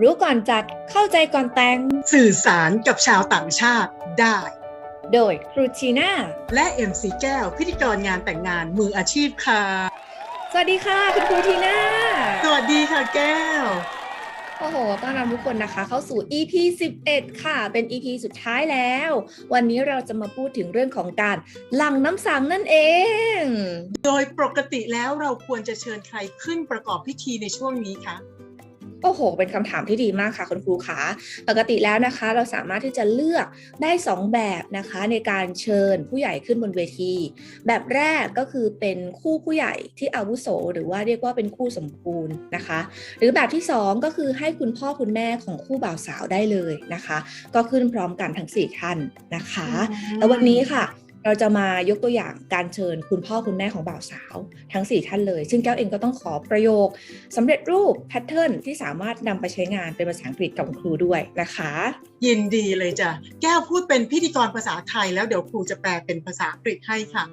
รู้ก่อนจัดเข้าใจก่อนแต่งสื่อสารกับชาวต่างชาติได้โดยครูชีน่าและเอ็มซีแก้วพิธีกรงานแต่งงานมืออาชีพค่ะสวัสดีค่ะคุณครูทีน่าสวัสดีค่ะแก้วโอ้โหต้อนรับทุกคนนะคะเข้าสู่ EP 11ค่ะเป็น EP สุดท้ายแล้ววันนี้เราจะมาพูดถึงเรื่องของการหลั่งน้ำสังนั่นเองโดยปกติแล้วเราควรจะเชิญใครขึ้นประกอบพิธีในช่วงนี้คะโอ้โหเป็นคำถามที่ดีมากค่ะคุณครูคะปกติแล้วนะคะเราสามารถที่จะเลือกได้2แบบนะคะในการเชิญผู้ใหญ่ขึ้นบนเวทีแบบแรกก็คือเป็นคู่ผู้ใหญ่ที่อาวุโสหรือว่าเรียกว่าเป็นคู่สมบูรณ์นะคะหรือแบบที่2ก็คือให้คุณพ่อคุณแม่ของคู่บ่าวสาวได้เลยนะคะก็ขึ้นพร้อมกันทั้ง4ท่านนะคะแล้ววันนี้ค่ะเราจะมายกตัวอย่างการเชิญคุณพ่อคุณแม่ของบ่าวสาวทั้ง4ท่านเลยซึ่งแก้วเองก็ต้องขอประโยคสำเร็จรูปแพทเทิร์นที่สามารถนำไปใช้งานเป็นภาษาอังกฤษกับครูด้วยนะคะยินดีเลยจ้ะแก้วพูดเป็นพิธีกรภาษาไทยแล้วเดี๋ยวครูจะแปลเป็นภาษาอังกฤษให้ค่ะ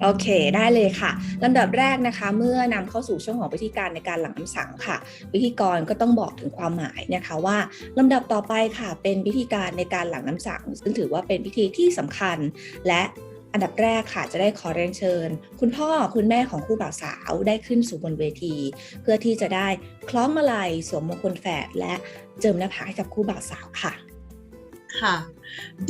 โอเคได้เลยค่ะลำดับแรกนะคะเมื่อนำเข้าสู่ช่วงของพิธีการในการหลั่งน้ำสังค่ะพิธีกรก็ต้องบอกถึงความหมายนะคะว่าลำดับต่อไปค่ะเป็นพิธีการในการหลั่งน้ำสังซึ่งถือว่าเป็นพิธีที่สำคัญและอันดับแรกค่ะจะได้ขอเรียนเชิญคุณพ่อคุณแม่ของคู่บ่าวสาวได้ขึ้นสู่บนเวทีเพื่อที่จะได้คล้องมาลัยสวมมงคลแฝดและเจิมหน้าผากให้กับคู่บ่าวสาวค่ะ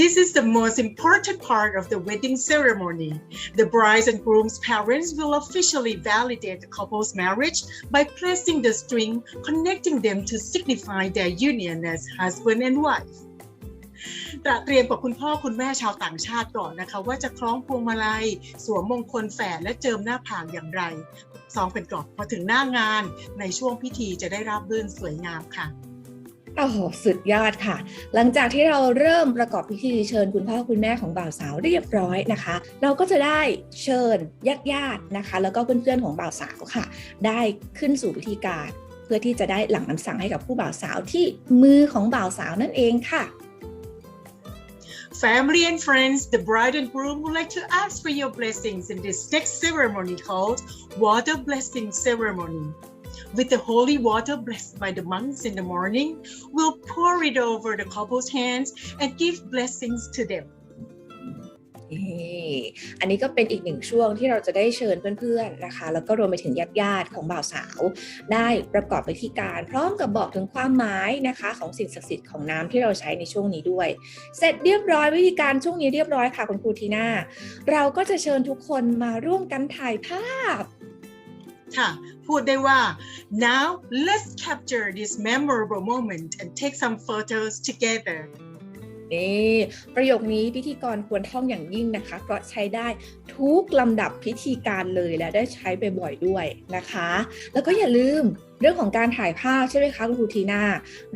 This is the most important part of the wedding ceremony. The bride and groom's parents will officially validate the couple's marriage by pressing the string, connecting them to signify their union as husband and wife. เตรียมกับคุณพ่อคุณแม่ชาวต่างชาติก่อนนะคะว่าจะคล้องพวงมาลัยสวมมงคลแฝดและเจิมหน้าผากอย่างไรซองเป็นกรอบพอถึงหน้างานในช่วงพิธีจะได้ราบรื่นสวยงามค่ะโอ้โหสุดยอดค่ะหลังจากที่เราเริ่มประกอบพิธีเชิญคุณพ่อคุณแม่ของบ่าวสาวเรียบร้อยนะคะเราก็จะได้เชิญญาติๆนะคะแล้วก็เพื่อนๆของบ่าวสาวค่ะได้ขึ้นสู่พิธีการเพื่อที่จะได้หลั่งน้ำสังให้กับผู้บ่าวสาวที่มือของบ่าวสาวนั่นเองค่ะFamily and friends, the bride and groom would like to ask for your blessings in this next ceremony called Water Blessing Ceremony.With the holy water blessed by the monks in the morning, we'll pour it over the couple's hands and give blessings to them. อันนี้ก็เป็นอีกหนึ่งช่วงที่เราจะได้เชิญเพื่อนๆนะคะแล้วก็รวมไปถึงญาติๆของบ่าวสาวได้ประกอบพิธีการพร้อมกับบอกถึงความหมายนะคะของสิ่งศักดิ์สิทธิ์ของน้ำที่เราใช้ในช่วงนี้ด้วยเสร็จเรียบร้อยวิธีการช่วงนี้เรียบร้อยค่ะคุณครูทีน่าเราก็จะเชิญทุกคนมาร่วมกันถ่ายภาพค่ะพูดได้ว่า Now let's capture this memorable moment and take some photos together นี่ประโยคนี้พิธีกรควรท่องอย่างยิ่งนะคะเพราะใช้ได้ทุกลำดับพิธีการเลยและได้ใช้บ่อยๆด้วยนะคะแล้วก็อย่าลืมเรื่องของการถ่ายภาพใช่ไหมคะคุณครูทีน่า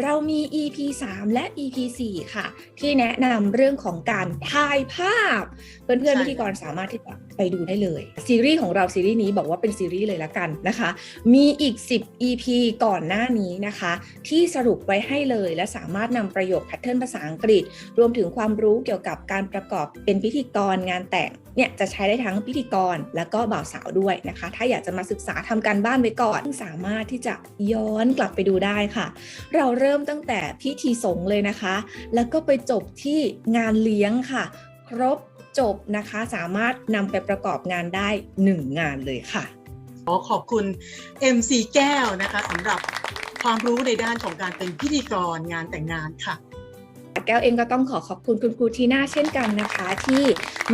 เรามี EP 3 และ EP 4 ค่ะที่แนะนำเรื่องของการถ่ายภาพเพื่อนๆพิธีกรสามารถที่จะไปดูได้เลยซีรีส์ของเราซีรีส์นี้บอกว่าเป็นซีรีส์เลยละกันนะคะมีอีก10 EP ก่อนหน้านี้นะคะที่สรุปไว้ให้เลยและสามารถนำประโยคแพทเทิร์นภาษาอังกฤษรวมถึงความรู้เกี่ยวกับการประกอบเป็นพิธีกรงานแต่งเนี่ยจะใช้ได้ทั้งพิธีกรและก็บ่าวสาวด้วยนะคะถ้าอยากจะมาศึกษาทำการบ้านไว้ก่อนสามารถที่จะย้อนกลับไปดูได้ค่ะเราเริ่มตั้งแต่พิธีสงฆ์เลยนะคะแล้วก็ไปจบที่งานเลี้ยงค่ะครบจบนะคะสามารถนำไปประกอบงานได้1งานเลยค่ะขอบคุณ MC แก้วนะคะสำหรับความรู้ในด้านของการเป็นพิธีกรงานแต่งงานค่ะแก้วเองก็ต้องขอบคุณคุณครูทีน่าเช่นกันนะคะที่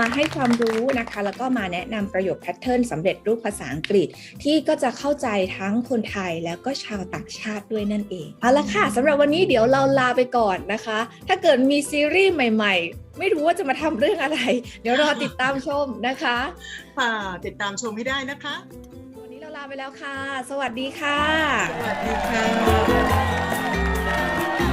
มาให้ความรู้นะคะแล้วก็มาแนะนำประโยคแพทเทิร์นสำเร็จรูปภาษาอังกฤษที่ก็จะเข้าใจทั้งคนไทยแล้วก็ชาวต่างชาติด้วยนั่นเองเอาละค่ะสำหรับวันนี้เดี๋ยวเราลาไปก่อนนะคะถ้าเกิดมีซีรีส์ใหม่ๆไม่รู้ว่าจะมาทำเรื่องอะไรเดี๋ยวรอติดตามชมนะคะติดตามชมให้ได้นะคะวันนี้เราลาไปแล้วค่ะสวัสดีค่ะสวัสดีค่ะ